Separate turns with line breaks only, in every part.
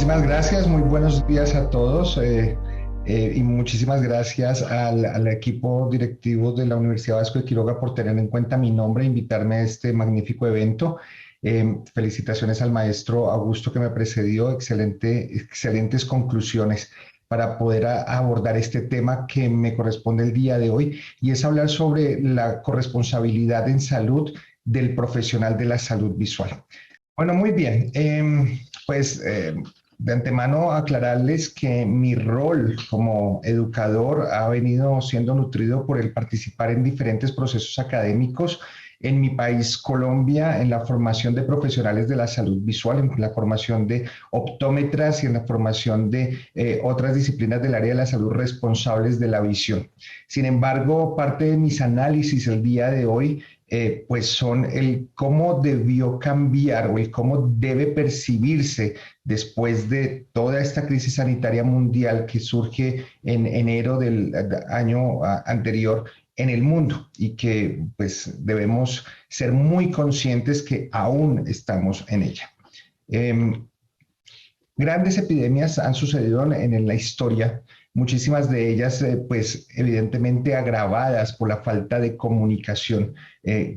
Muchísimas gracias, muy buenos días a todos y muchísimas gracias al equipo directivo de la Universidad Vasco de Quiroga por tener en cuenta mi nombre e invitarme a este magnífico evento. Felicitaciones al maestro Augusto que me precedió, excelentes conclusiones para poder abordar este tema que me corresponde el día de hoy, y es hablar sobre la corresponsabilidad en salud del profesional de la salud visual. Bueno, muy bien. De antemano aclararles que mi rol como educador ha venido siendo nutrido por el participar en diferentes procesos académicos en mi país, Colombia, en la formación de profesionales de la salud visual, en la formación de optómetras y en la formación de otras disciplinas del área de la salud responsables de la visión. Sin embargo, parte de mis análisis el día de hoy pues son el cómo debió cambiar o el cómo debe percibirse después de toda esta crisis sanitaria mundial que surge en enero del año anterior en el mundo, y que pues debemos ser muy conscientes que aún estamos en ella. Grandes epidemias han sucedido en la historia, muchísimas de ellas pues evidentemente agravadas por la falta de comunicación,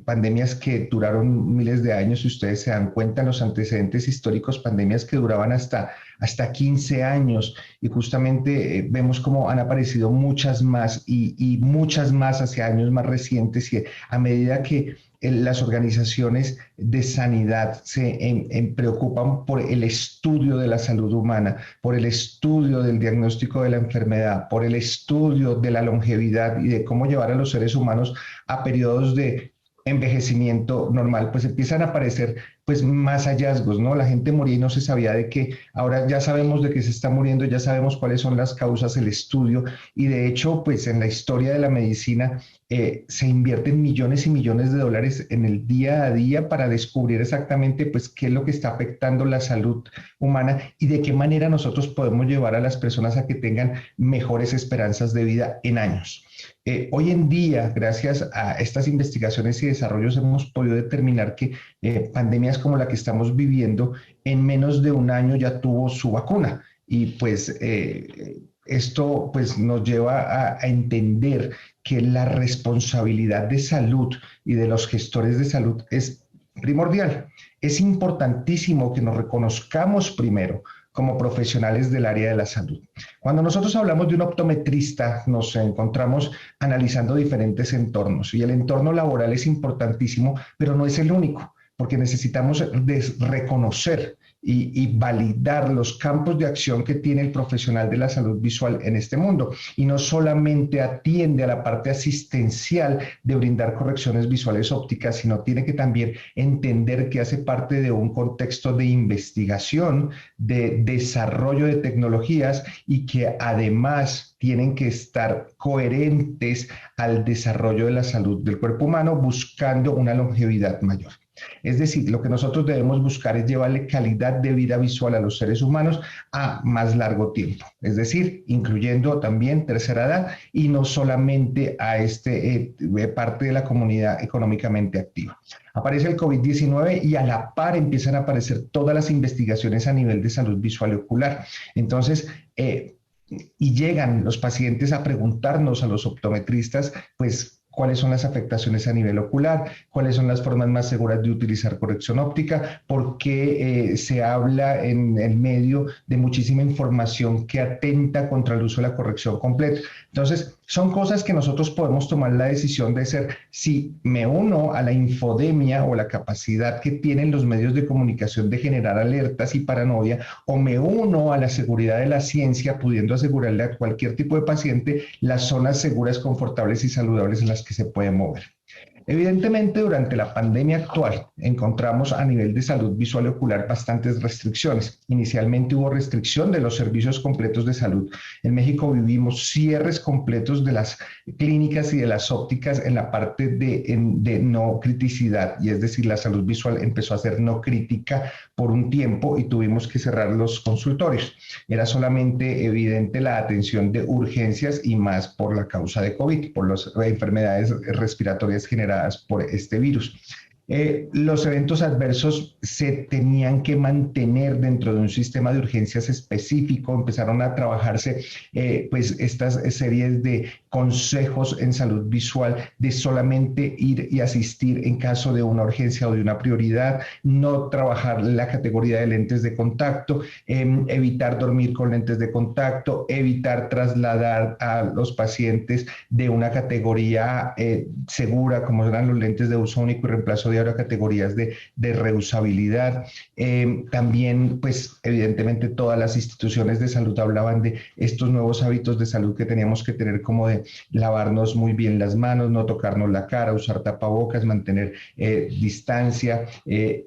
pandemias que duraron miles de años. Si ustedes se dan cuenta en los antecedentes históricos, pandemias que duraban hasta 15 años, y justamente vemos cómo han aparecido muchas más y muchas más hacia años más recientes, y a medida que las organizaciones de sanidad se preocupan por el estudio de la salud humana, por el estudio del diagnóstico de la enfermedad, por el estudio de la longevidad y de cómo llevar a los seres humanos a periodos de envejecimiento normal, pues empiezan a aparecer pues más hallazgos, ¿no? La gente moría y no se sabía de qué. Ahora ya sabemos de qué se está muriendo, ya sabemos cuáles son las causas, el estudio, y de hecho pues en la historia de la medicina se invierten millones y millones de dólares en el día a día para descubrir exactamente pues qué es lo que está afectando la salud humana y de qué manera nosotros podemos llevar a las personas a que tengan mejores esperanzas de vida en años. Hoy en día, gracias a estas investigaciones y desarrollos, hemos podido determinar que pandemias como la que estamos viviendo en menos de un año ya tuvo su vacuna, y pues esto pues nos lleva a entender que la responsabilidad de salud y de los gestores de salud es primordial. Es importantísimo que nos reconozcamos primero como profesionales del área de la salud. Cuando nosotros hablamos de un optometrista, nos encontramos analizando diferentes entornos, y el entorno laboral es importantísimo, pero no es el único, porque necesitamos reconocer y validar los campos de acción que tiene el profesional de la salud visual en este mundo, y no solamente atiende a la parte asistencial de brindar correcciones visuales ópticas, sino tiene que también entender que hace parte de un contexto de investigación, de desarrollo de tecnologías, y que además tienen que estar coherentes al desarrollo de la salud del cuerpo humano, buscando una longevidad mayor. Es decir, lo que nosotros debemos buscar es llevarle calidad de vida visual a los seres humanos a más largo tiempo, es decir, incluyendo también tercera edad y no solamente a parte de la comunidad económicamente activa. Aparece el COVID-19 y a la par empiezan a aparecer todas las investigaciones a nivel de salud visual y ocular. Entonces, y llegan los pacientes a preguntarnos a los optometristas, pues, cuáles son las afectaciones a nivel ocular, cuáles son las formas más seguras de utilizar corrección óptica, por qué se habla en el medio de muchísima información que atenta contra el uso de la corrección completa. Entonces, son cosas que nosotros podemos tomar la decisión de ser, si me uno a la infodemia o la capacidad que tienen los medios de comunicación de generar alertas y paranoia, o me uno a la seguridad de la ciencia, pudiendo asegurarle a cualquier tipo de paciente las zonas seguras, confortables y saludables en las que se puede mover. Evidentemente, durante la pandemia actual encontramos a nivel de salud visual y ocular bastantes restricciones. Inicialmente hubo restricción de los servicios completos de salud. En México vivimos cierres completos de las clínicas y de las ópticas en la parte de no criticidad, y es decir, la salud visual empezó a ser no crítica por un tiempo y tuvimos que cerrar los consultorios. Era solamente evidente la atención de urgencias, y más por la causa de COVID, por las enfermedades respiratorias generadas por este virus. Los eventos adversos se tenían que mantener dentro de un sistema de urgencias específico, empezaron a trabajarse pues estas series de consejos en salud visual de solamente ir y asistir en caso de una urgencia o de una prioridad, no trabajar la categoría de lentes de contacto, evitar dormir con lentes de contacto, evitar trasladar a los pacientes de una categoría segura como eran los lentes de uso único y reemplazo de ahora categorías de reusabilidad. También, pues, evidentemente todas las instituciones de salud hablaban de estos nuevos hábitos de salud que teníamos que tener, como de lavarnos muy bien las manos, no tocarnos la cara, usar tapabocas, mantener distancia,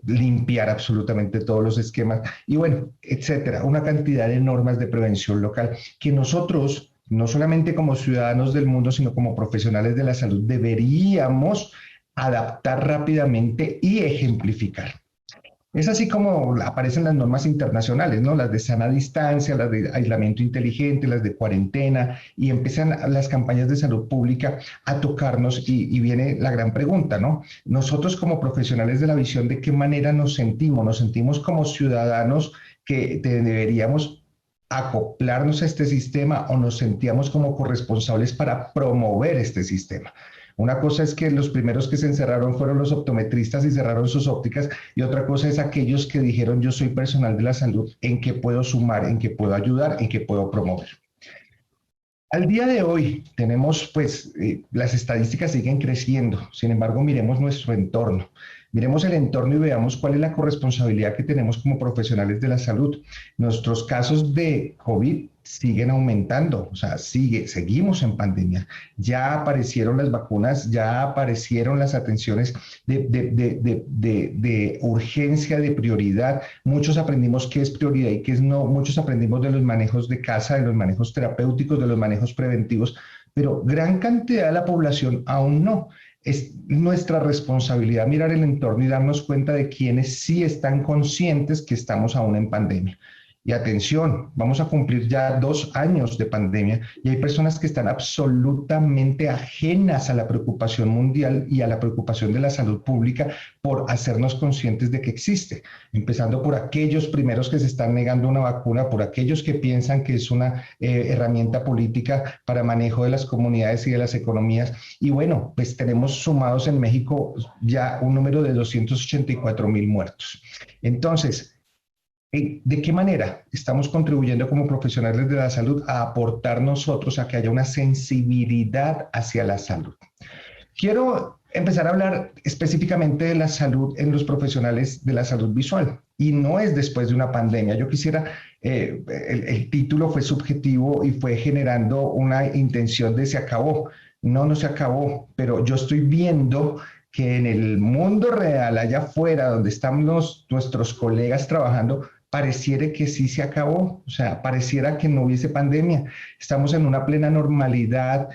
limpiar absolutamente todos los esquemas y bueno, etcétera. Una cantidad de normas de prevención local que nosotros, no solamente como ciudadanos del mundo, sino como profesionales de la salud, deberíamos adaptar rápidamente y ejemplificar. Es así como aparecen las normas internacionales, ¿no? Las de sana distancia, las de aislamiento inteligente, las de cuarentena, y empiezan las campañas de salud pública a tocarnos y viene la gran pregunta, ¿no? Nosotros como profesionales de la visión, ¿de qué manera nos sentimos? ¿Nos sentimos como ciudadanos que deberíamos acoplarnos a este sistema o nos sentíamos como corresponsables para promover este sistema? Una cosa es que los primeros que se encerraron fueron los optometristas y cerraron sus ópticas, y otra cosa es aquellos que dijeron yo soy personal de la salud, en qué puedo sumar, en qué puedo ayudar, en qué puedo promover. Al día de hoy tenemos, pues, las estadísticas siguen creciendo, sin embargo, miremos nuestro entorno. Miremos el entorno y veamos cuál es la corresponsabilidad que tenemos como profesionales de la salud. Nuestros casos de COVID siguen aumentando, o sea, seguimos en pandemia. Ya aparecieron las vacunas, ya aparecieron las atenciones de urgencia, de prioridad. Muchos aprendimos qué es prioridad y qué es no. Muchos aprendimos de los manejos de casa, de los manejos terapéuticos, de los manejos preventivos, pero gran cantidad de la población aún no. Es nuestra responsabilidad mirar el entorno y darnos cuenta de quienes sí están conscientes que estamos aún en pandemia. Y atención, vamos a cumplir ya 2 años de pandemia y hay personas que están absolutamente ajenas a la preocupación mundial y a la preocupación de la salud pública por hacernos conscientes de que existe. Empezando por aquellos primeros que se están negando una vacuna, por aquellos que piensan que es una herramienta política para manejo de las comunidades y de las economías. Y bueno, pues tenemos sumados en México ya un número de 284,000 muertos. Entonces, ¿de qué manera estamos contribuyendo como profesionales de la salud a aportar nosotros a que haya una sensibilidad hacia la salud? Quiero empezar a hablar específicamente de la salud en los profesionales de la salud visual, y no es después de una pandemia. Yo quisiera, el título fue subjetivo y fue generando una intención de se acabó. No, no se acabó, pero yo estoy viendo que en el mundo real, allá afuera, donde están nuestros colegas trabajando, pareciera que sí se acabó, o sea, pareciera que no hubiese pandemia. Estamos en una plena normalidad,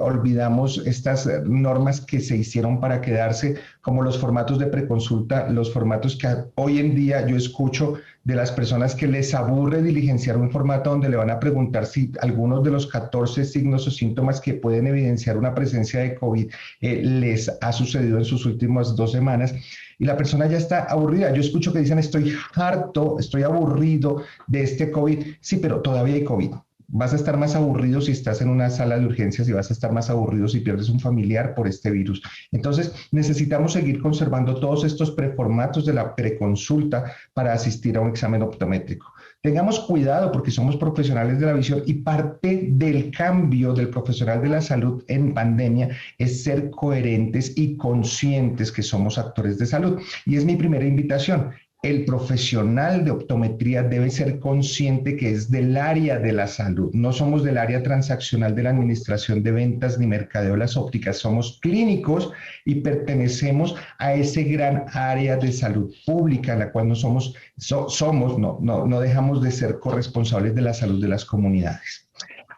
olvidamos estas normas que se hicieron para quedarse, como los formatos de preconsulta, los formatos que hoy en día yo escucho de las personas que les aburre diligenciar un formato donde le van a preguntar si algunos de los 14 signos o síntomas que pueden evidenciar una presencia de COVID les ha sucedido en sus últimas 2 semanas. Y la persona ya está aburrida. Yo escucho que dicen, estoy harto, estoy aburrido de este COVID. Sí, pero todavía hay COVID. Vas a estar más aburrido si estás en una sala de urgencias y vas a estar más aburrido si pierdes un familiar por este virus. Entonces, necesitamos seguir conservando todos estos preformatos de la preconsulta para asistir a un examen optométrico. Tengamos cuidado porque somos profesionales de la visión y parte del cambio del profesional de la salud en pandemia es ser coherentes y conscientes que somos actores de salud. Y es mi primera invitación. El profesional de optometría debe ser consciente que es del área de la salud. No somos del área transaccional de la administración de ventas ni mercadeo de las ópticas. Somos clínicos y pertenecemos a ese gran área de salud pública, en la cual no dejamos de ser corresponsables de la salud de las comunidades.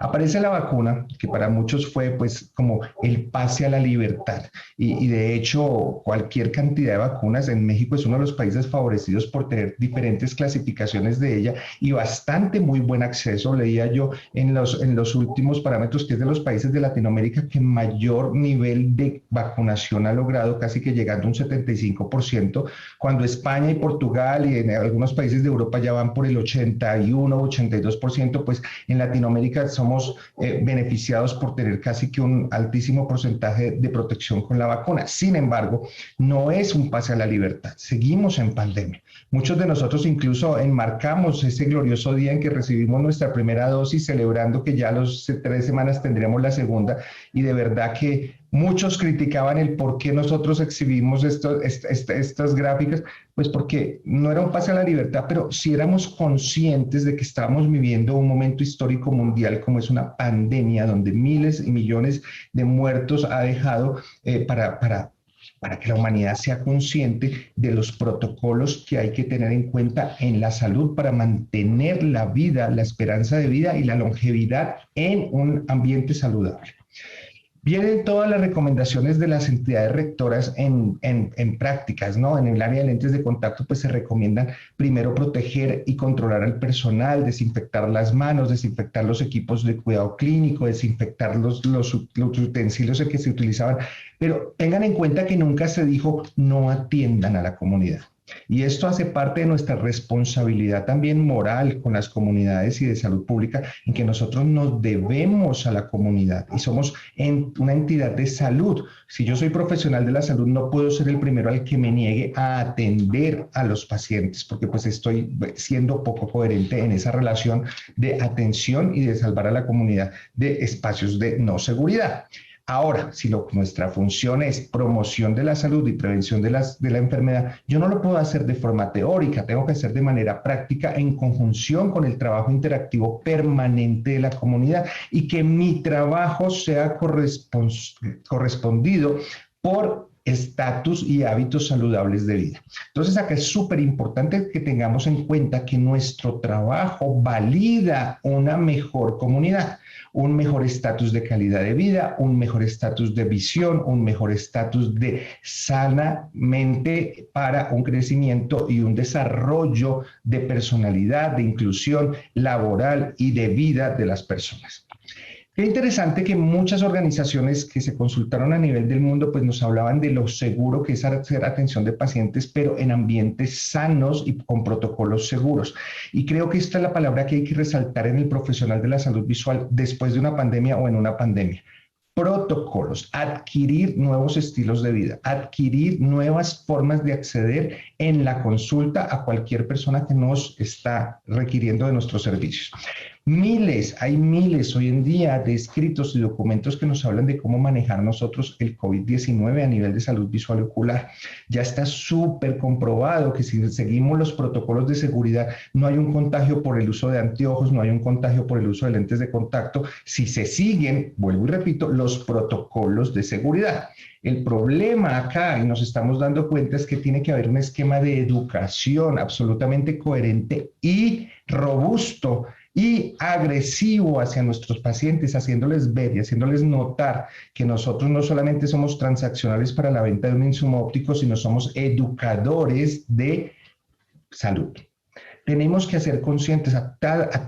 Aparece la vacuna, que para muchos fue pues como el pase a la libertad. Y de hecho, cualquier cantidad de vacunas, en México es uno de los países favorecidos por tener diferentes clasificaciones de ella y bastante muy buen acceso. Leía yo en los últimos parámetros que es de los países de Latinoamérica que mayor nivel de vacunación ha logrado, casi que llegando a un 75%, cuando España y Portugal y en algunos países de Europa ya van por el 81, 82%, pues en Latinoamérica somos beneficiados por tener casi que un altísimo porcentaje de protección con la vacuna. Sin embargo, no es un pase a la libertad. Seguimos en pandemia. Muchos de nosotros incluso enmarcamos ese glorioso día en que recibimos nuestra primera dosis, celebrando que ya a las 3 semanas tendremos la segunda, y de verdad que muchos criticaban el por qué nosotros exhibimos estas gráficas, pues porque no era un pase a la libertad, pero sí éramos conscientes de que estábamos viviendo un momento histórico mundial como es una pandemia donde miles y millones de muertos ha dejado para que la humanidad sea consciente de los protocolos que hay que tener en cuenta en la salud para mantener la vida, la esperanza de vida y la longevidad en un ambiente saludable. Vienen todas las recomendaciones de las entidades rectoras en prácticas, ¿no? En el área de lentes de contacto, pues se recomiendan primero proteger y controlar al personal, desinfectar las manos, desinfectar los equipos de cuidado clínico, desinfectar los utensilios que se utilizaban, pero tengan en cuenta que nunca se dijo no atiendan a la comunidad. Y esto hace parte de nuestra responsabilidad también moral con las comunidades y de salud pública, en que nosotros nos debemos a la comunidad y somos una entidad de salud. Si yo soy profesional de la salud, no puedo ser el primero al que me niegue a atender a los pacientes, porque pues estoy siendo poco coherente en esa relación de atención y de salvar a la comunidad de espacios de no seguridad. Ahora, si nuestra función es promoción de la salud y prevención de la enfermedad, yo no lo puedo hacer de forma teórica, tengo que hacer de manera práctica en conjunción con el trabajo interactivo permanente de la comunidad y que mi trabajo sea correspondido por estatus y hábitos saludables de vida. Entonces, acá es súper importante que tengamos en cuenta que nuestro trabajo valida una mejor comunidad, un mejor estatus de calidad de vida, un mejor estatus de visión, un mejor estatus de sana mente para un crecimiento y un desarrollo de personalidad, de inclusión laboral y de vida de las personas. Qué interesante que muchas organizaciones que se consultaron a nivel del mundo pues nos hablaban de lo seguro que es hacer atención de pacientes, pero en ambientes sanos y con protocolos seguros. Y creo que esta es la palabra que hay que resaltar en el profesional de la salud visual después de una pandemia o en una pandemia. Protocolos, adquirir nuevos estilos de vida, adquirir nuevas formas de acceder en la consulta a cualquier persona que nos está requiriendo de nuestros servicios. Hay miles hoy en día de escritos y documentos que nos hablan de cómo manejar nosotros el COVID-19 a nivel de salud visual y ocular. Ya está súper comprobado que si seguimos los protocolos de seguridad, no hay un contagio por el uso de anteojos, no hay un contagio por el uso de lentes de contacto, si se siguen, vuelvo y repito, los protocolos de seguridad. El problema acá, y nos estamos dando cuenta, es que tiene que haber un esquema de educación absolutamente coherente y robusto y agresivo hacia nuestros pacientes, haciéndoles ver y haciéndoles notar que nosotros no solamente somos transaccionales para la venta de un insumo óptico, sino somos educadores de salud. Tenemos que hacer conscientes a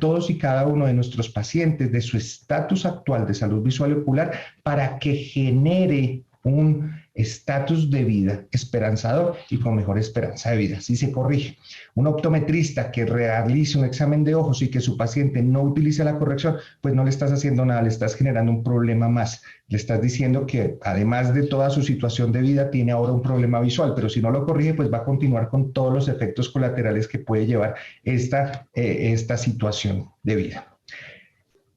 todos y cada uno de nuestros pacientes de su estatus actual de salud visual y ocular para que genere un estatus de vida esperanzador y con mejor esperanza de vida. Si se corrige, un optometrista que realice un examen de ojos y que su paciente no utilice la corrección, pues no le estás haciendo nada, le estás generando un problema más. Le estás diciendo que además de toda su situación de vida, tiene ahora un problema visual, pero si no lo corrige, pues va a continuar con todos los efectos colaterales que puede llevar esta situación de vida.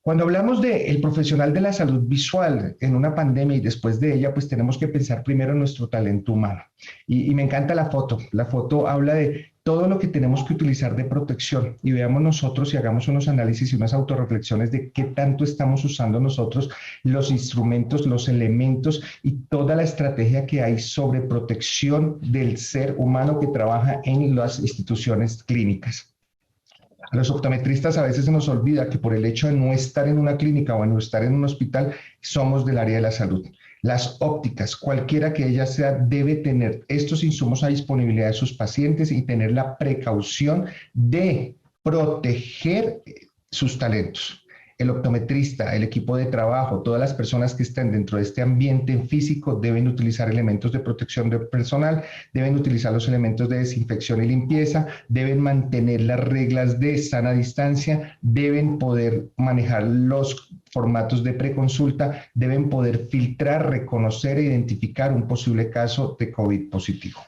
Cuando hablamos del profesional de la salud visual en una pandemia y después de ella, pues tenemos que pensar primero en nuestro talento humano. Y me encanta la foto. La foto habla de todo lo que tenemos que utilizar de protección y veamos nosotros y hagamos unos análisis y unas autorreflexiones de qué tanto estamos usando nosotros los instrumentos, los elementos y toda la estrategia que hay sobre protección del ser humano que trabaja en las instituciones clínicas. A los optometristas a veces se nos olvida que por el hecho de no estar en una clínica o de no estar en un hospital, somos del área de la salud. Las ópticas, cualquiera que ella sea, debe tener estos insumos a disponibilidad de sus pacientes y tener la precaución de proteger sus talentos. El optometrista, el equipo de trabajo, todas las personas que estén dentro de este ambiente físico deben utilizar elementos de protección del personal, deben utilizar los elementos de desinfección y limpieza, deben mantener las reglas de sana distancia, deben poder manejar los formatos de preconsulta, deben poder filtrar, reconocer e identificar un posible caso de COVID positivo.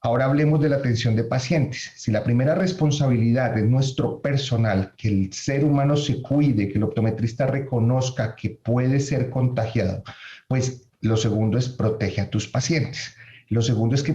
Ahora hablemos de la atención de pacientes. Si la primera responsabilidad es nuestro personal, que el ser humano se cuide, que el optometrista reconozca que puede ser contagiado, pues lo segundo es protege a tus pacientes. Lo segundo es que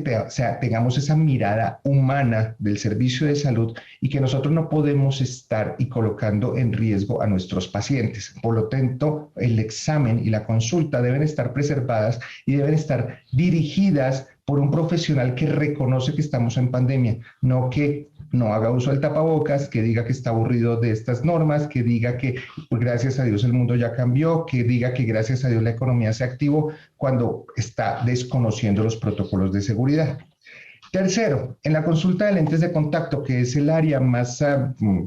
tengamos esa mirada humana del servicio de salud y que nosotros no podemos estar y colocando en riesgo a nuestros pacientes. Por lo tanto, el examen y la consulta deben estar preservadas y deben estar dirigidas por un profesional que reconoce que estamos en pandemia, no que no haga uso del tapabocas, que diga que está aburrido de estas normas, que diga que pues, gracias a Dios el mundo ya cambió, que diga que gracias a Dios la economía se activó cuando está desconociendo los protocolos de seguridad. Tercero, en la consulta de lentes de contacto, que es el área más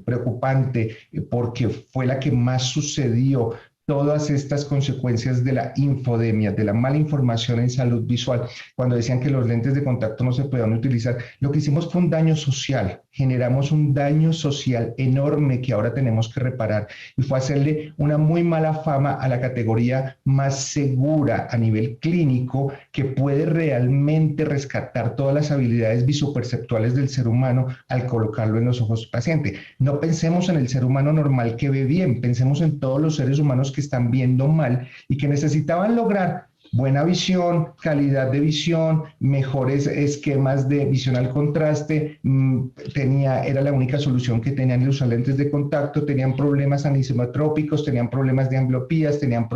preocupante porque fue la que más sucedió todas estas consecuencias de la infodemia, de la mala información en salud visual, cuando decían que los lentes de contacto no se podían utilizar, lo que hicimos fue un daño social, generamos un daño social enorme que ahora tenemos que reparar y fue hacerle una muy mala fama a la categoría más segura a nivel clínico que puede realmente rescatar todas las habilidades visoperceptuales del ser humano al colocarlo en los ojos del paciente. No pensemos en el ser humano normal que ve bien, pensemos en todos los seres humanos que están viendo mal y que necesitaban lograr buena visión, calidad de visión, mejores esquemas de visión al contraste, era la única solución que tenían los lentes de contacto, tenían problemas anisometrópicos, tenían problemas de ambliopías, tenían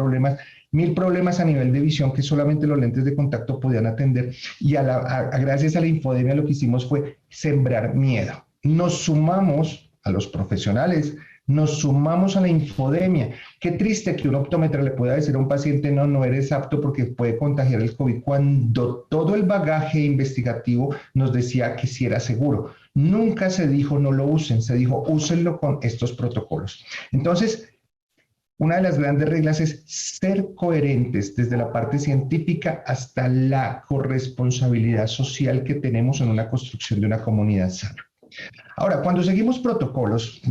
mil problemas a nivel de visión que solamente los lentes de contacto podían atender y gracias a la infodemia lo que hicimos fue sembrar miedo. Nos sumamos a los profesionales, nos sumamos a la infodemia. Qué triste que un optómetra le pueda decir a un paciente, no eres apto porque puede contagiar el COVID, cuando todo el bagaje investigativo nos decía que sí era seguro. Nunca se dijo no lo usen, se dijo úsenlo con estos protocolos. Entonces, una de las grandes reglas es ser coherentes desde la parte científica hasta la corresponsabilidad social que tenemos en una construcción de una comunidad sana. Ahora, cuando seguimos protocolos,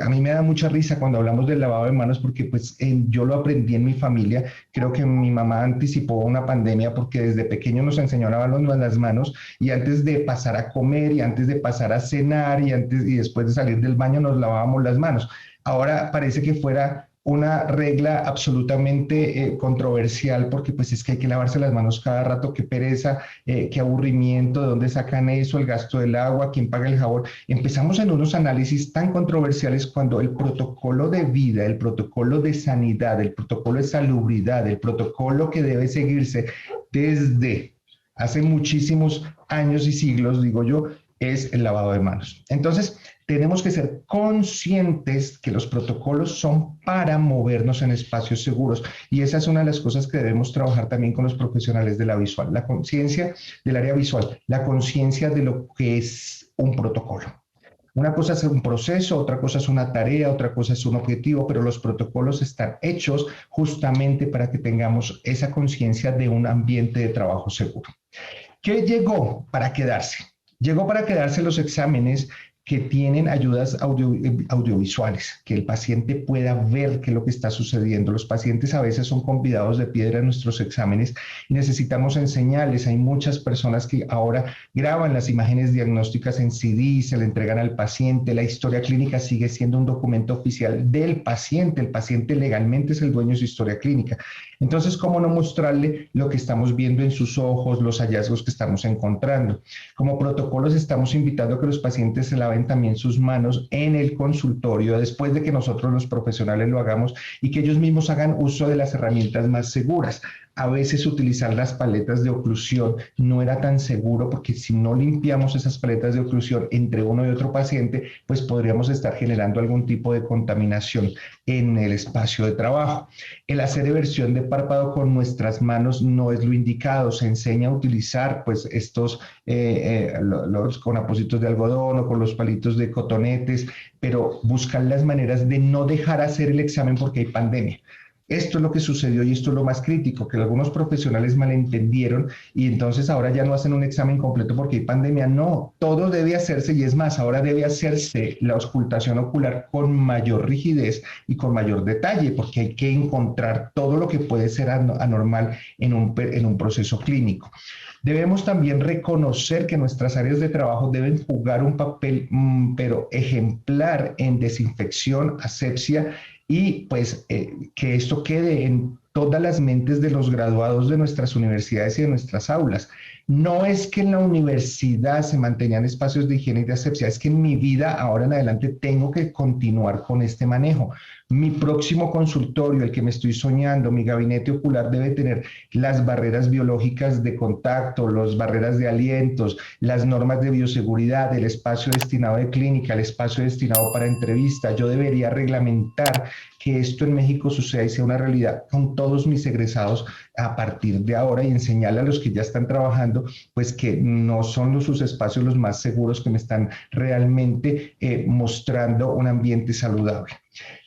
a mí me da mucha risa cuando hablamos del lavado de manos porque pues yo lo aprendí en mi familia. Creo que mi mamá anticipó una pandemia porque desde pequeño nos enseñó a lavarnos las manos y antes de pasar a comer y antes de pasar a cenar y después de salir del baño nos lavábamos las manos. Ahora parece que fuera una regla absolutamente controversial porque pues es que hay que lavarse las manos cada rato, qué pereza, qué aburrimiento, de dónde sacan eso, el gasto del agua, quién paga el jabón. Empezamos en unos análisis tan controversiales cuando el protocolo de vida, el protocolo de sanidad, el protocolo de salubridad, el protocolo que debe seguirse desde hace muchísimos años y siglos, digo yo, es el lavado de manos. Entonces, tenemos que ser conscientes que los protocolos son para movernos en espacios seguros y esa es una de las cosas que debemos trabajar también con los profesionales de la visual, la conciencia del área visual, la conciencia de lo que es un protocolo. Una cosa es un proceso, otra cosa es una tarea, otra cosa es un objetivo, pero los protocolos están hechos justamente para que tengamos esa conciencia de un ambiente de trabajo seguro. ¿Qué llegó para quedarse? Llegó para quedarse los exámenes que tienen ayudas audiovisuales, que el paciente pueda ver qué es lo que está sucediendo. Los pacientes a veces son convidados de piedra en nuestros exámenes y necesitamos enseñarles. Hay muchas personas que ahora graban las imágenes diagnósticas en CD y se le entregan al paciente. La historia clínica sigue siendo un documento oficial del paciente. El paciente legalmente es el dueño de su historia clínica. Entonces, ¿cómo no mostrarle lo que estamos viendo en sus ojos, los hallazgos que estamos encontrando? Como protocolos estamos invitando a que los pacientes se laven también sus manos en el consultorio después de que nosotros los profesionales lo hagamos y que ellos mismos hagan uso de las herramientas más seguras. A veces utilizar las paletas de oclusión no era tan seguro porque si no limpiamos esas paletas de oclusión entre uno y otro paciente, pues podríamos estar generando algún tipo de contaminación en el espacio de trabajo. El hacer eversión de párpado con nuestras manos no es lo indicado. Se enseña a utilizar pues estos los con apósitos de algodón o con los palitos de cotonetes, pero buscar las maneras de no dejar hacer el examen porque hay pandemia. Esto es lo que sucedió y esto es lo más crítico, que algunos profesionales malentendieron y entonces ahora ya no hacen un examen completo porque hay pandemia. No, todo debe hacerse y es más, ahora debe hacerse la auscultación ocular con mayor rigidez y con mayor detalle porque hay que encontrar todo lo que puede ser anormal en un proceso clínico. Debemos también reconocer que nuestras áreas de trabajo deben jugar un papel, pero ejemplar en desinfección, asepsia y pues que esto quede en todas las mentes de los graduados de nuestras universidades y de nuestras aulas. No es que en la universidad se mantenían espacios de higiene y de asepsia, es que en mi vida ahora en adelante tengo que continuar con este manejo. Mi próximo consultorio, el que me estoy soñando, mi gabinete ocular debe tener las barreras biológicas de contacto, las barreras de alientos, las normas de bioseguridad, el espacio destinado de clínica, el espacio destinado para entrevista. Yo debería reglamentar que esto en México suceda y sea una realidad con todos mis egresados a partir de ahora y enseñarle a los que ya están trabajando, pues que no son sus espacios los más seguros, que me están realmente mostrando un ambiente saludable.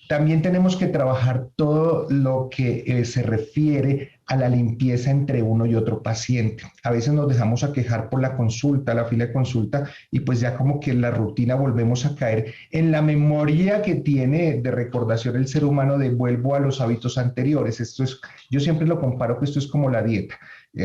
También tenemos que trabajar todo lo que se refiere a la limpieza entre uno y otro paciente. A veces nos dejamos aquejar por la consulta, la fila de consulta, y pues ya como que en la rutina volvemos a caer en la memoria que tiene de recordación el ser humano de vuelvo a los hábitos anteriores. Esto es, yo siempre lo comparo que esto es como la dieta.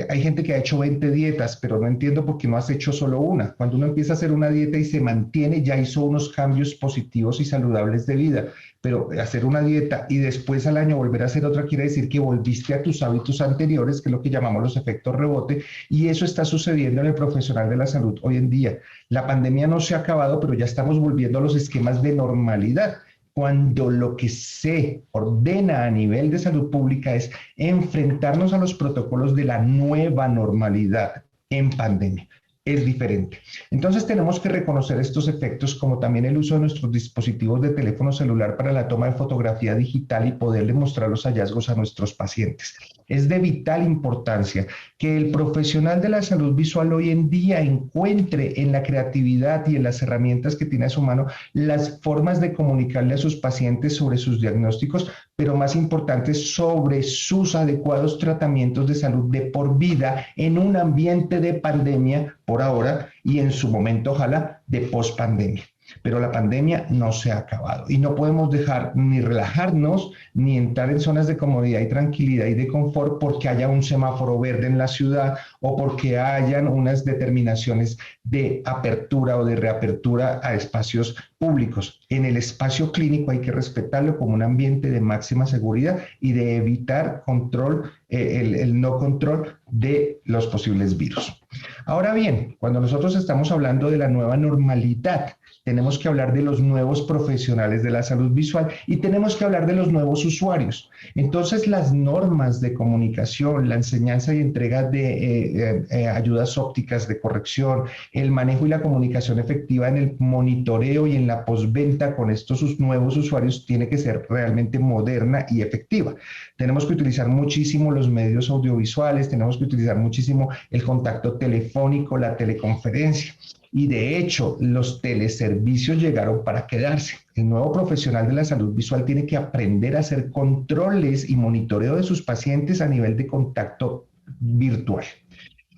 Hay gente que ha hecho 20 dietas, pero no entiendo por qué no has hecho solo una. Cuando uno empieza a hacer una dieta y se mantiene, ya hizo unos cambios positivos y saludables de vida. Pero hacer una dieta y después al año volver a hacer otra quiere decir que volviste a tus hábitos anteriores, que es lo que llamamos los efectos rebote, y eso está sucediendo en el profesional de la salud hoy en día. La pandemia no se ha acabado, pero ya estamos volviendo a los esquemas de normalidad, cuando lo que se ordena a nivel de salud pública es enfrentarnos a los protocolos de la nueva normalidad en pandemia. Es diferente. Entonces tenemos que reconocer estos efectos como también el uso de nuestros dispositivos de teléfono celular para la toma de fotografía digital y poderle mostrar los hallazgos a nuestros pacientes. Es de vital importancia que el profesional de la salud visual hoy en día encuentre en la creatividad y en las herramientas que tiene a su mano las formas de comunicarle a sus pacientes sobre sus diagnósticos, pero más importante, sobre sus adecuados tratamientos de salud de por vida en un ambiente de pandemia por ahora y en su momento, ojalá, de pospandemia. Pero la pandemia no se ha acabado y no podemos dejar ni relajarnos ni entrar en zonas de comodidad y tranquilidad y de confort porque haya un semáforo verde en la ciudad o porque hayan unas determinaciones de apertura o de reapertura a espacios públicos. En el espacio clínico hay que respetarlo como un ambiente de máxima seguridad y de evitar control, el no control de los posibles virus. Ahora bien, cuando nosotros estamos hablando de la nueva normalidad, tenemos que hablar de los nuevos profesionales de la salud visual y tenemos que hablar de los nuevos usuarios. Entonces, las normas de comunicación, la enseñanza y entrega de ayudas ópticas de corrección, el manejo y la comunicación efectiva en el monitoreo y en la postventa con estos nuevos usuarios tiene que ser realmente moderna y efectiva. Tenemos que utilizar muchísimo los medios audiovisuales, tenemos que utilizar muchísimo el contacto telefónico, la teleconferencia. Y de hecho, los teleservicios llegaron para quedarse. El nuevo profesional de la salud visual tiene que aprender a hacer controles y monitoreo de sus pacientes a nivel de contacto virtual.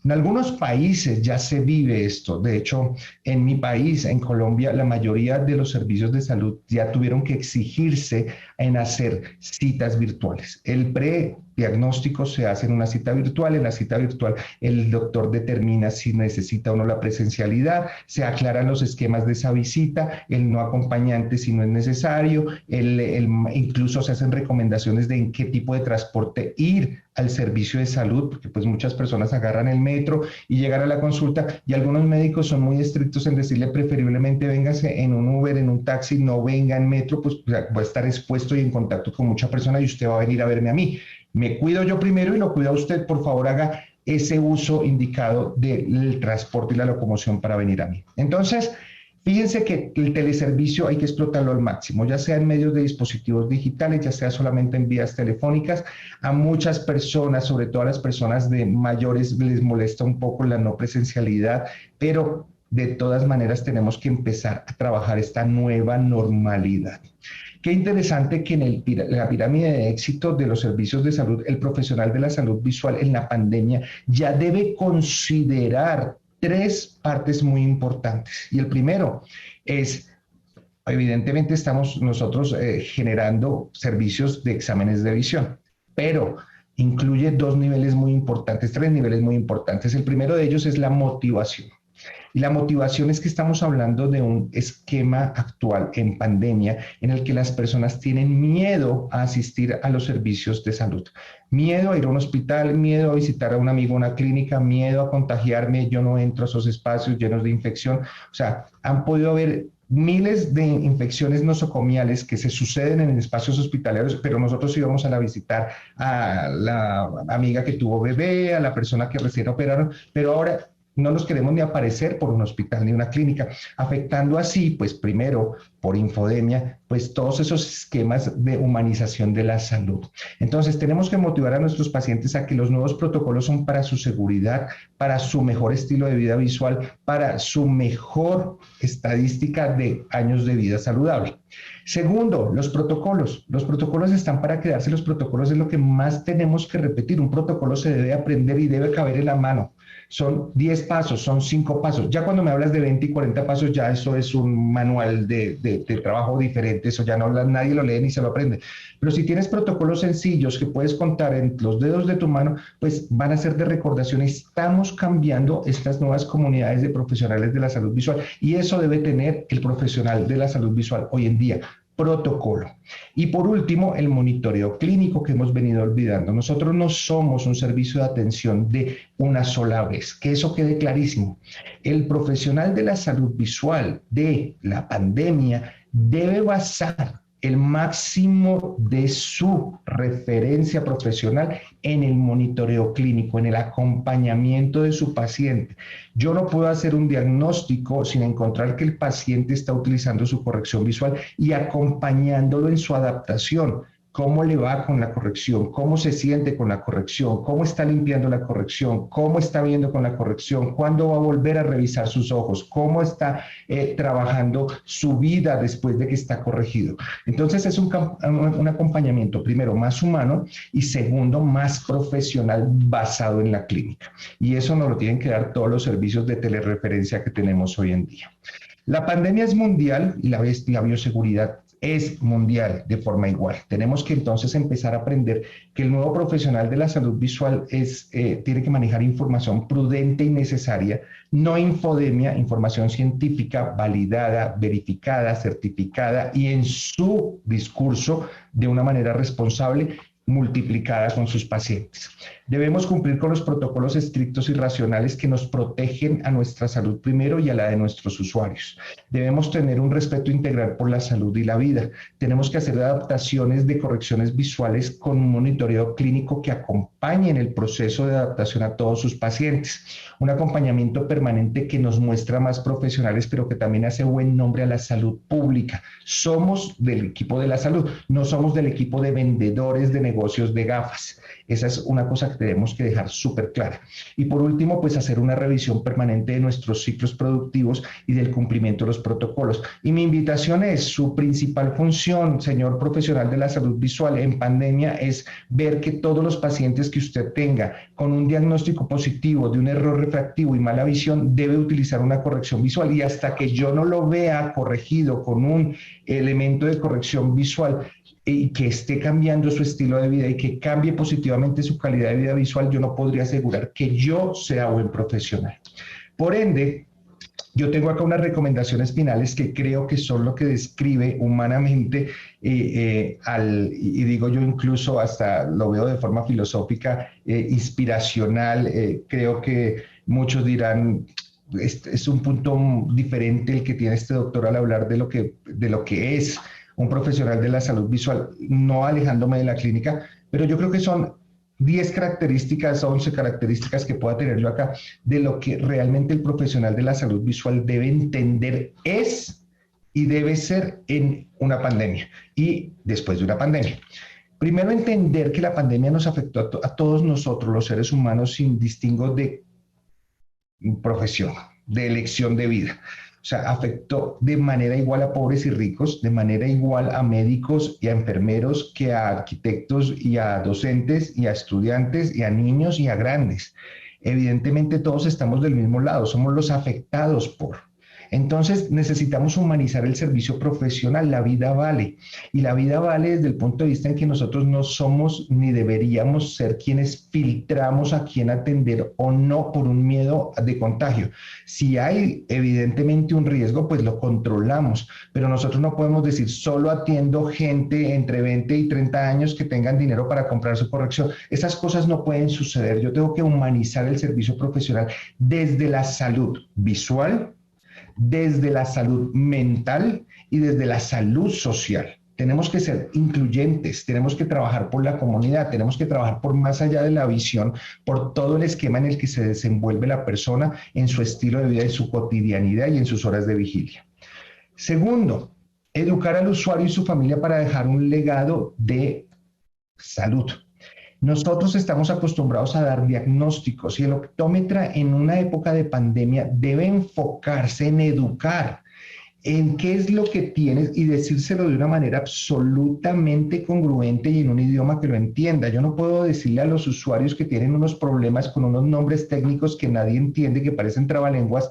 En algunos países ya se vive esto. De hecho, en mi país, en Colombia, la mayoría de los servicios de salud ya tuvieron que exigirse en hacer citas virtuales. El prediagnóstico se hace en una cita virtual. En la cita virtual, el doctor determina si necesita o no la presencialidad. Se aclaran los esquemas de esa visita, el no acompañante si no es necesario. Incluso se hacen recomendaciones de en qué tipo de transporte ir al servicio de salud, porque pues muchas personas agarran el metro y llegan a la consulta y algunos médicos son muy estrictos en decirle preferiblemente véngase en un Uber, en un taxi, no venga en metro, pues va a estar expuesto y en contacto con mucha persona y usted va a venir a verme a mí. Me cuido yo primero y lo cuida usted, por favor haga ese uso indicado del transporte y la locomoción para venir a mí. Entonces, fíjense que el teleservicio hay que explotarlo al máximo, ya sea en medios de dispositivos digitales, ya sea solamente en vías telefónicas. A muchas personas, sobre todo a las personas de mayores, les molesta un poco la no presencialidad, pero de todas maneras tenemos que empezar a trabajar esta nueva normalidad. Qué interesante que en la pirámide de éxito de los servicios de salud, el profesional de la salud visual en la pandemia ya debe considerar tres partes muy importantes. Y el primero es, evidentemente estamos nosotros generando servicios de exámenes de visión, pero incluye dos niveles muy importantes, tres niveles muy importantes. El primero de ellos es la motivación. Y la motivación es que estamos hablando de un esquema actual en pandemia en el que las personas tienen miedo a asistir a los servicios de salud. Miedo a ir a un hospital, miedo a visitar a un amigo en una clínica, miedo a contagiarme, yo no entro a esos espacios llenos de infección. O sea, han podido haber miles de infecciones nosocomiales que se suceden en espacios hospitalarios, pero nosotros íbamos a visitar a la amiga que tuvo bebé, a la persona que recién operaron, pero ahora no nos queremos ni aparecer por un hospital ni una clínica, afectando así, pues primero, por infodemia, pues todos esos esquemas de humanización de la salud. Entonces, tenemos que motivar a nuestros pacientes a que los nuevos protocolos son para su seguridad, para su mejor estilo de vida visual, para su mejor estadística de años de vida saludable. Segundo, los protocolos. Los protocolos están para quedarse, los protocolos es lo que más tenemos que repetir. Un protocolo se debe aprender y debe caber en la mano. Son 10 pasos, son 5 pasos. Ya cuando me hablas de 20 y 40 pasos, ya eso es un manual de trabajo diferente, eso ya no nadie lo lee ni se lo aprende. Pero si tienes protocolos sencillos que puedes contar en los dedos de tu mano, pues van a ser de recordación. Estamos cambiando estas nuevas comunidades de profesionales de la salud visual y eso debe tener el profesional de la salud visual hoy en día. Protocolo. Y por último, el monitoreo clínico que hemos venido olvidando. Nosotros no somos un servicio de atención de una sola vez, que eso quede clarísimo. El profesional de la salud visual de la pandemia debe basar el máximo de su referencia profesional en el monitoreo clínico, en el acompañamiento de su paciente. Yo no puedo hacer un diagnóstico sin encontrar que el paciente está utilizando su corrección visual y acompañándolo en su adaptación. ¿Cómo le va con la corrección? ¿Cómo se siente con la corrección? ¿Cómo está limpiando la corrección? ¿Cómo está viendo con la corrección? ¿Cuándo va a volver a revisar sus ojos? ¿Cómo está trabajando su vida después de que está corregido? Entonces es un acompañamiento, primero, más humano y segundo, más profesional basado en la clínica. Y eso nos lo tienen que dar todos los servicios de telereferencia que tenemos hoy en día. La pandemia es mundial y la bioseguridad es mundial de forma igual. Tenemos que entonces empezar a aprender que el nuevo profesional de la salud visual tiene que manejar información prudente y necesaria, no infodemia, información científica validada, verificada, certificada y en su discurso de una manera responsable multiplicada con sus pacientes. Debemos cumplir con los protocolos estrictos y racionales que nos protegen a nuestra salud primero y a la de nuestros usuarios. Debemos tener un respeto integral por la salud y la vida. Tenemos que hacer adaptaciones de correcciones visuales con un monitoreo clínico que acompañe en el proceso de adaptación a todos sus pacientes. Un acompañamiento permanente que nos muestra más profesionales, pero que también hace buen nombre a la salud pública. Somos del equipo de la salud, no somos del equipo de vendedores de negocios de gafas. Esa es una cosa que tenemos que dejar súper clara. Y por último, pues hacer una revisión permanente de nuestros ciclos productivos y del cumplimiento de los protocolos. Y mi invitación es, su principal función, señor profesional de la salud visual en pandemia, es ver que todos los pacientes que usted tenga con un diagnóstico positivo de un error refractivo y mala visión, debe utilizar una corrección visual. Y hasta que yo no lo vea corregido con un elemento de corrección visual, y que esté cambiando su estilo de vida y que cambie positivamente su calidad de vida visual, yo no podría asegurar que yo sea buen profesional. Por ende, yo tengo acá unas recomendaciones finales que creo que son lo que describe humanamente y digo yo incluso hasta lo veo de forma filosófica, inspiracional. Creo que muchos dirán, es un punto diferente el que tiene este doctor al hablar de lo que es un profesional de la salud visual, no alejándome de la clínica, pero yo creo que son 10 características, 11 características que pueda tenerlo acá, de lo que realmente el profesional de la salud visual debe entender es y debe ser en una pandemia y después de una pandemia. Primero, entender que la pandemia nos afectó a todos nosotros, los seres humanos, sin distingo de profesión, de elección de vida. O sea, afectó de manera igual a pobres y ricos, de manera igual a médicos y a enfermeros, que a arquitectos y a docentes y a estudiantes y a niños y a grandes. Evidentemente todos estamos del mismo lado, somos los afectados por. Entonces necesitamos humanizar el servicio profesional, la vida vale. Y la vida vale desde el punto de vista en que nosotros no somos ni deberíamos ser quienes filtramos a quién atender o no por un miedo de contagio. Si hay evidentemente un riesgo, pues lo controlamos, pero nosotros no podemos decir solo atiendo gente entre 20 y 30 años que tengan dinero para comprar su corrección. Esas cosas no pueden suceder. Yo tengo que humanizar el servicio profesional desde la salud visual, desde la salud mental y desde la salud social. Tenemos que ser incluyentes, tenemos que trabajar por la comunidad, tenemos que trabajar por más allá de la visión, por todo el esquema en el que se desenvuelve la persona en su estilo de vida, en su cotidianidad y en sus horas de vigilia. Segundo, educar al usuario y su familia para dejar un legado de salud. Nosotros estamos acostumbrados a dar diagnósticos y el optómetra en una época de pandemia debe enfocarse en educar, en qué es lo que tienes y decírselo de una manera absolutamente congruente y en un idioma que lo entienda. Yo no puedo decirle a los usuarios que tienen unos problemas con unos nombres técnicos que nadie entiende, que parecen trabalenguas,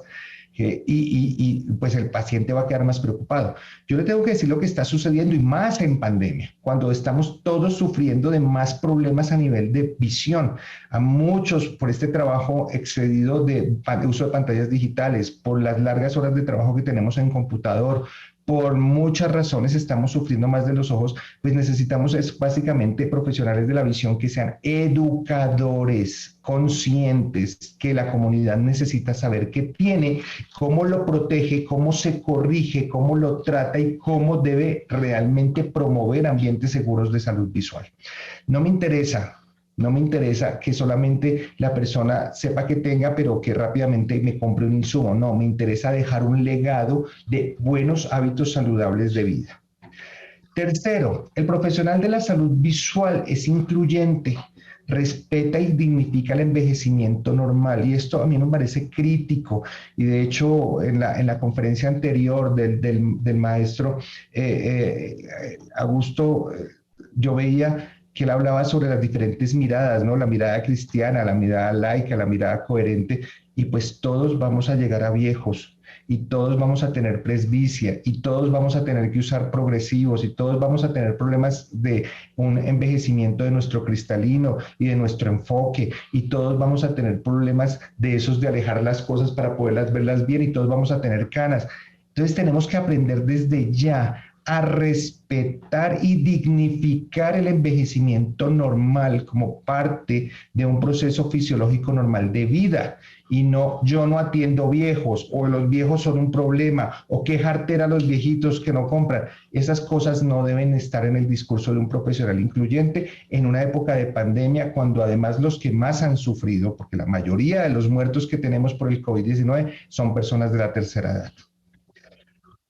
pues el paciente va a quedar más preocupado. Yo le tengo que decir lo que está sucediendo y más en pandemia, cuando estamos todos sufriendo de más problemas a nivel de visión. A muchos por este trabajo excedido de uso de pantallas digitales, por las largas horas de trabajo que tenemos en computador, por muchas razones estamos sufriendo más de los ojos, pues necesitamos es básicamente profesionales de la visión que sean educadores, conscientes, que la comunidad necesita saber qué tiene, cómo lo protege, cómo se corrige, cómo lo trata y cómo debe realmente promover ambientes seguros de salud visual. No me interesa. No me interesa que solamente la persona sepa que tenga, pero que rápidamente me compre un insumo. No, me interesa dejar un legado de buenos hábitos saludables de vida. Tercero, el profesional de la salud visual es incluyente, respeta y dignifica el envejecimiento normal. Y esto a mí me parece crítico. Y de hecho, en la conferencia anterior del maestro Augusto, yo veía que él hablaba sobre las diferentes miradas, ¿no? La mirada cristiana, la mirada laica, la mirada coherente, y pues todos vamos a llegar a viejos, y todos vamos a tener presbicia, y todos vamos a tener que usar progresivos, y todos vamos a tener problemas de un envejecimiento de nuestro cristalino y de nuestro enfoque, y todos vamos a tener problemas de esos de alejar las cosas para poderlas verlas bien, y todos vamos a tener canas. Entonces tenemos que aprender desde ya a respetar y dignificar el envejecimiento normal como parte de un proceso fisiológico normal de vida. Y no, yo no atiendo viejos, o los viejos son un problema, o qué jartera los viejitos que no compran. Esas cosas no deben estar en el discurso de un profesional incluyente en una época de pandemia, cuando además los que más han sufrido, porque la mayoría de los muertos que tenemos por el COVID-19 son personas de la tercera edad.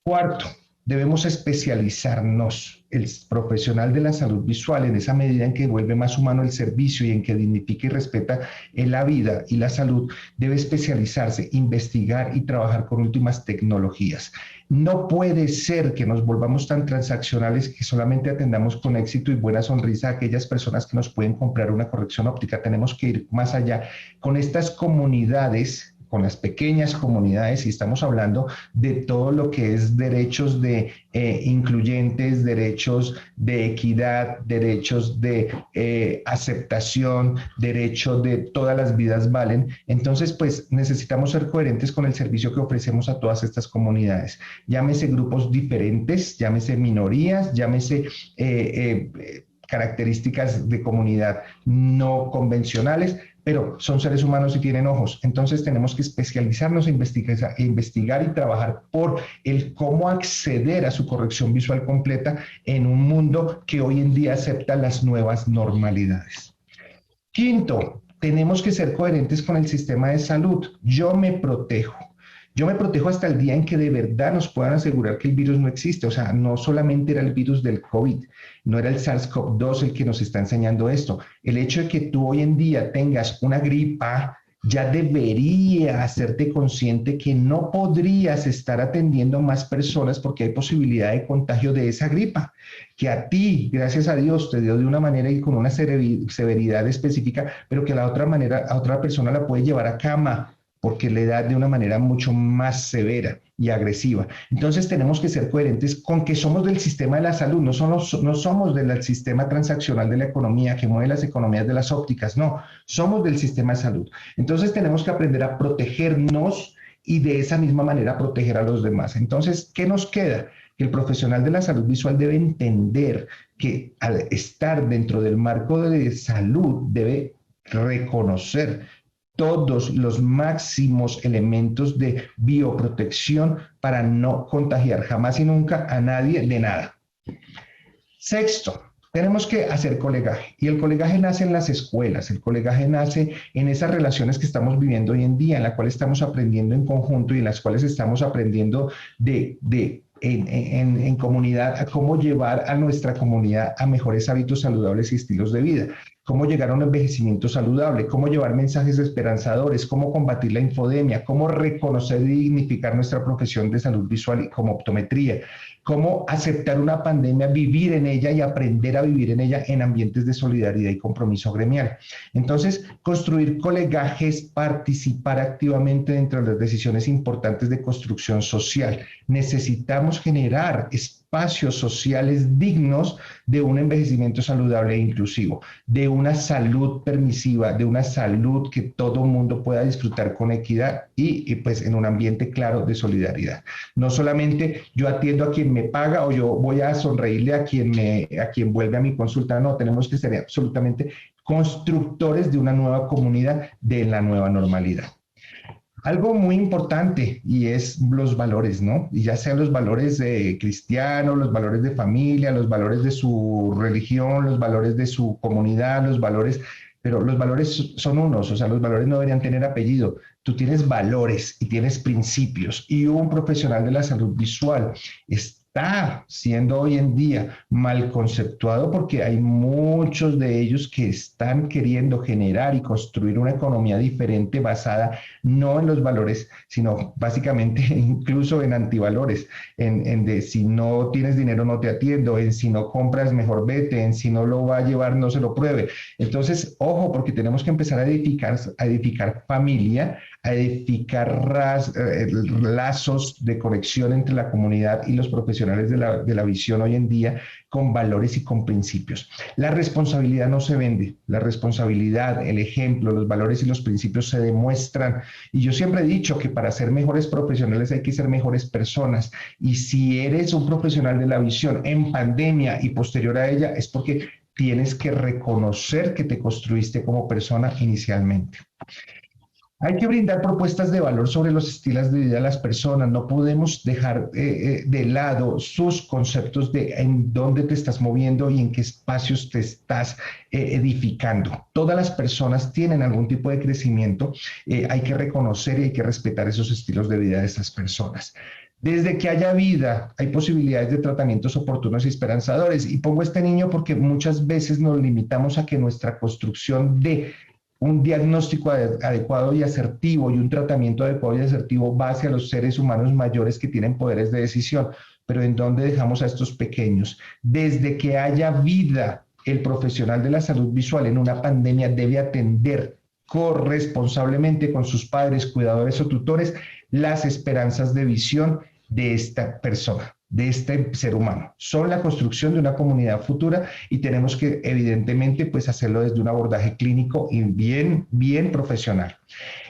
Cuarto, debemos especializarnos, el profesional de la salud visual, en esa medida en que vuelve más humano el servicio y en que dignifica y respeta la vida y la salud, debe especializarse, investigar y trabajar con últimas tecnologías. No puede ser que nos volvamos tan transaccionales que solamente atendamos con éxito y buena sonrisa a aquellas personas que nos pueden comprar una corrección óptica. Tenemos que ir más allá con estas comunidades, con las pequeñas comunidades, y estamos hablando de todo lo que es derechos de incluyentes, derechos de equidad, derechos de aceptación, derechos de todas las vidas valen. Entonces, pues necesitamos ser coherentes con el servicio que ofrecemos a todas estas comunidades. Llámese grupos diferentes, llámese minorías, llámese características de comunidad no convencionales, pero son seres humanos y tienen ojos. Entonces tenemos que especializarnos e investigar y trabajar por el cómo acceder a su corrección visual completa en un mundo que hoy en día acepta las nuevas normalidades. Quinto, tenemos que ser coherentes con el sistema de salud. Yo me protejo. Yo me protejo hasta el día en que de verdad nos puedan asegurar que el virus no existe. O sea, no solamente era el virus del COVID, no era el SARS-CoV-2 el que nos está enseñando esto. El hecho de que tú hoy en día tengas una gripa ya debería hacerte consciente que no podrías estar atendiendo más personas porque hay posibilidad de contagio de esa gripa, que a ti, gracias a Dios, te dio de una manera y con una severidad específica, pero que a otra persona la puede llevar a cama porque le da de una manera mucho más severa y agresiva. Entonces tenemos que ser coherentes con que somos del sistema de la salud, no somos del sistema transaccional de la economía que mueve las economías de las ópticas, no, somos del sistema de salud. Entonces tenemos que aprender a protegernos y de esa misma manera proteger a los demás. Entonces, ¿qué nos queda? Que el profesional de la salud visual debe entender que al estar dentro del marco de salud debe reconocer todos los máximos elementos de bioprotección para no contagiar jamás y nunca a nadie de nada. Sexto, tenemos que hacer colegaje y el colegaje nace en las escuelas, el colegaje nace en esas relaciones que estamos viviendo hoy en día, en la cual estamos aprendiendo en conjunto y en las cuales estamos aprendiendo en comunidad a cómo llevar a nuestra comunidad a mejores hábitos saludables y estilos de vida, cómo llegar a un envejecimiento saludable, cómo llevar mensajes esperanzadores, cómo combatir la infodemia, cómo reconocer y dignificar nuestra profesión de salud visual como optometría, cómo aceptar una pandemia, vivir en ella y aprender a vivir en ella en ambientes de solidaridad y compromiso gremial. Entonces, construir colegajes, participar activamente dentro de las decisiones importantes de construcción social. Necesitamos generar espacios sociales dignos de un envejecimiento saludable e inclusivo, de una salud permisiva, de una salud que todo mundo pueda disfrutar con equidad y pues en un ambiente claro de solidaridad. No solamente yo atiendo a quien me paga o yo voy a sonreírle a quien vuelve a mi consulta, no, tenemos que ser absolutamente constructores de una nueva comunidad, de la nueva normalidad. Algo muy importante y es los valores, ¿no? Y ya sean los valores cristianos, los valores de familia, los valores de su religión, los valores de su comunidad, pero los valores son unos, o sea, los valores no deberían tener apellido. Tú tienes valores y tienes principios y un profesional de la salud visual está siendo hoy en día mal conceptuado porque hay muchos de ellos que están queriendo generar y construir una economía diferente basada no en los valores, sino básicamente incluso en antivalores, en de si no tienes dinero no te atiendo, en si no compras mejor vete, en si no lo va a llevar no se lo pruebe. Entonces, ojo, porque tenemos que empezar a edificar familia, a edificar lazos de conexión entre la comunidad y los profesionales de la visión hoy en día con valores y con principios. La responsabilidad no se vende, la responsabilidad, el ejemplo, los valores y los principios se demuestran. Y yo siempre he dicho que para ser mejores profesionales hay que ser mejores personas. Y si eres un profesional de la visión en pandemia y posterior a ella, es porque tienes que reconocer que te construiste como persona inicialmente. Hay que brindar propuestas de valor sobre los estilos de vida de las personas. No podemos dejar de lado sus conceptos de en dónde te estás moviendo y en qué espacios te estás edificando. Todas las personas tienen algún tipo de crecimiento. Hay que reconocer y hay que respetar esos estilos de vida de estas personas. Desde que haya vida, hay posibilidades de tratamientos oportunos y esperanzadores. Y pongo este niño porque muchas veces nos limitamos a que nuestra construcción de un diagnóstico adecuado y asertivo y un tratamiento adecuado y asertivo va hacia los seres humanos mayores que tienen poderes de decisión. Pero ¿en dónde dejamos a estos pequeños? Desde que haya vida, el profesional de la salud visual en una pandemia debe atender corresponsablemente con sus padres, cuidadores o tutores las esperanzas de visión de esta persona, de este ser humano. Son la construcción de una comunidad futura y tenemos que evidentemente pues hacerlo desde un abordaje clínico y bien profesional.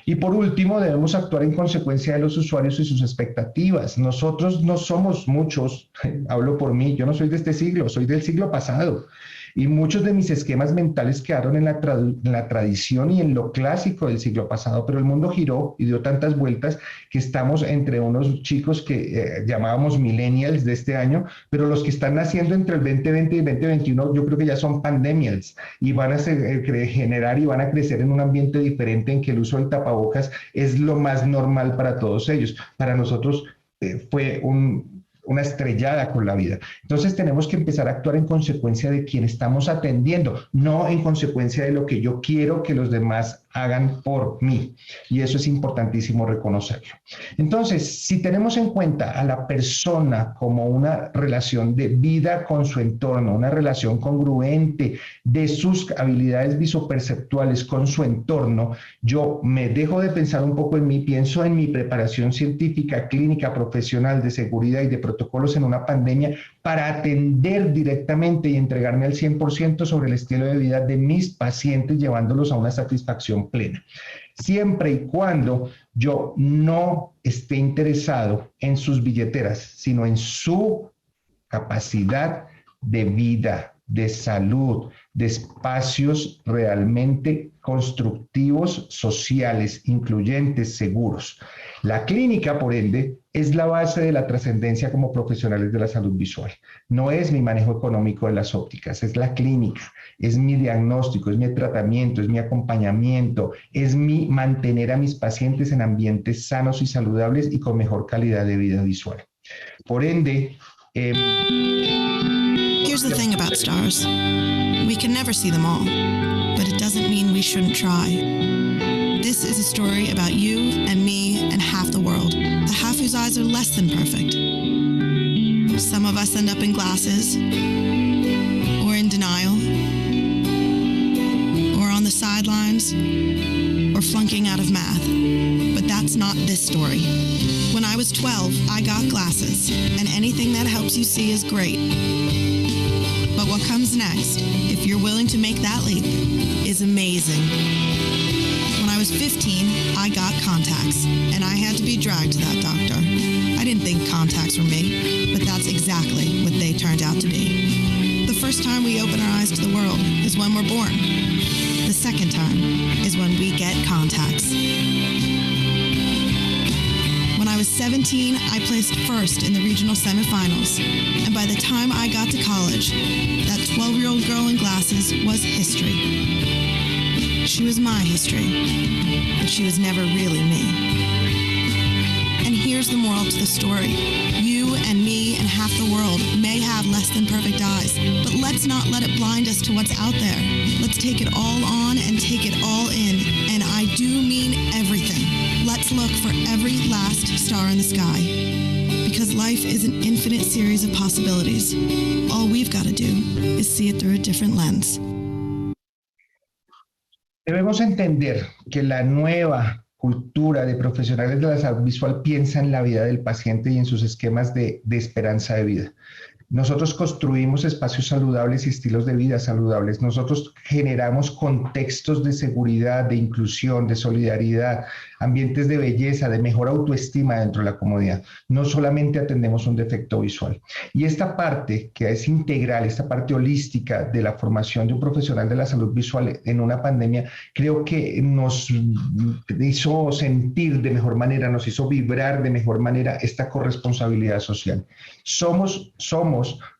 Y por último, debemos actuar en consecuencia de los usuarios y sus expectativas. Nosotros no somos muchos, hablo por mí, yo no soy de este siglo, soy del siglo pasado. Y muchos de mis esquemas mentales quedaron en la tradición y en lo clásico del siglo pasado, pero el mundo giró y dio tantas vueltas que estamos entre unos chicos que llamábamos millennials de este año, pero los que están naciendo entre el 2020 y 2021 yo creo que ya son pandemials y van a generar y van a crecer en un ambiente diferente en que el uso del tapabocas es lo más normal para todos ellos. Para nosotros fue una estrellada con la vida. Entonces tenemos que empezar a actuar en consecuencia de quien estamos atendiendo, no en consecuencia de lo que yo quiero que los demás hagan por mí. Y eso es importantísimo reconocerlo. Entonces, si tenemos en cuenta a la persona como una relación de vida con su entorno, una relación congruente de sus habilidades visoperceptuales con su entorno, yo me dejo de pensar un poco en mí, pienso en mi preparación científica, clínica, profesional de seguridad y de protocolos en una pandemia para atender directamente y entregarme al 100% sobre el estilo de vida de mis pacientes, llevándolos a una satisfacción plena. Siempre y cuando yo no esté interesado en sus billeteras, sino en su capacidad de vida, de salud, de espacios realmente constructivos, sociales, incluyentes, seguros. La clínica, por ende, es la base de la trascendencia como profesionales de la salud visual. No es mi manejo económico de las ópticas, es la clínica, es mi diagnóstico, es mi tratamiento, es mi acompañamiento, es mi mantener a mis pacientes en ambientes sanos y saludables y con mejor calidad de vida visual. Por ende,
here's the thing about stars. We can never see them all, but it doesn't mean we shouldn't try. This is a story about you and me and half the world, the half whose eyes are less than perfect. Some of us end up in glasses, or in denial, or on the sidelines, or flunking out of math. But that's not this story. When I was 12, I got glasses, and anything that helps you see is great. But what comes next, if you're willing to make that leap, is amazing. When I was 15, I got contacts, and I had to be dragged to that doctor. I didn't think contacts were me, but that's exactly what they turned out to be. The first time we open our eyes to the world is when we're born. The second time is when we get contacts. When I was 17, I placed first in the regional semifinals, and by the time I got to college, that 12-year-old girl in glasses was history. She was my history, but she was never really me. And here's the moral to the story. You and me and half the world may have less than perfect eyes, but let's not let it blind us to what's out there. Let's take it all on and take it all in, and I do mean everything. Let's look for every last star in the sky, because life is an infinite series of possibilities. All we've got to do is see it through a different lens.
Debemos entender que la nueva cultura de profesionales de la salud visual piensa en la vida del paciente y en sus esquemas de esperanza de vida. Nosotros construimos espacios saludables y estilos de vida saludables. Nosotros generamos contextos de seguridad, de inclusión, de solidaridad, ambientes de belleza, de mejor autoestima dentro de la comunidad. No solamente atendemos un defecto visual. Y esta parte que es integral, esta parte holística de la formación de un profesional de la salud visual en una pandemia, creo que nos hizo sentir de mejor manera, nos hizo vibrar de mejor manera esta corresponsabilidad social. Somos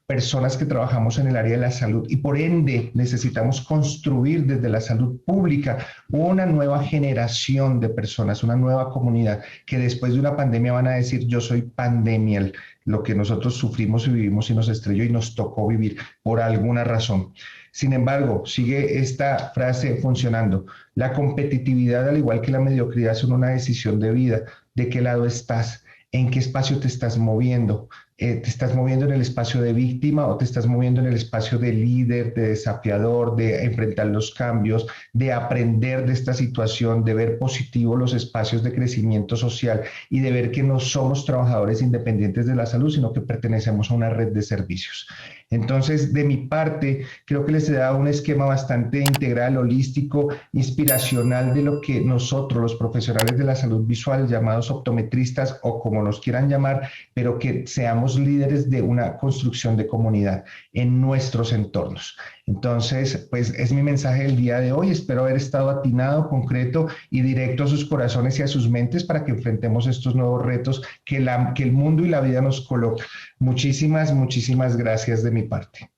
personas que trabajamos en el área de la salud y por ende necesitamos construir desde la salud pública una nueva generación de personas, una nueva comunidad que después de una pandemia van a decir yo soy pandemial, lo que nosotros sufrimos y vivimos y nos estrelló y nos tocó vivir por alguna razón. Sin embargo, sigue esta frase funcionando. La competitividad, al igual que la mediocridad, son una decisión de vida. ¿De qué lado estás? ¿En qué espacio te estás moviendo? ¿Te estás moviendo en el espacio de víctima o te estás moviendo en el espacio de líder, de desafiador, de enfrentar los cambios, de aprender de esta situación, de ver positivo los espacios de crecimiento social y de ver que no somos trabajadores independientes de la salud, sino que pertenecemos a una red de servicios? Entonces, de mi parte, creo que les he dado un esquema bastante integral, holístico, inspiracional de lo que nosotros, los profesionales de la salud visual, llamados optometristas o como nos quieran llamar, pero que seamos líderes de una construcción de comunidad en nuestros entornos. Entonces, pues es mi mensaje del día de hoy. Espero haber estado atinado, concreto y directo a sus corazones y a sus mentes para que enfrentemos estos nuevos retos que el mundo y la vida nos coloca. Muchísimas, muchísimas gracias de mi parte.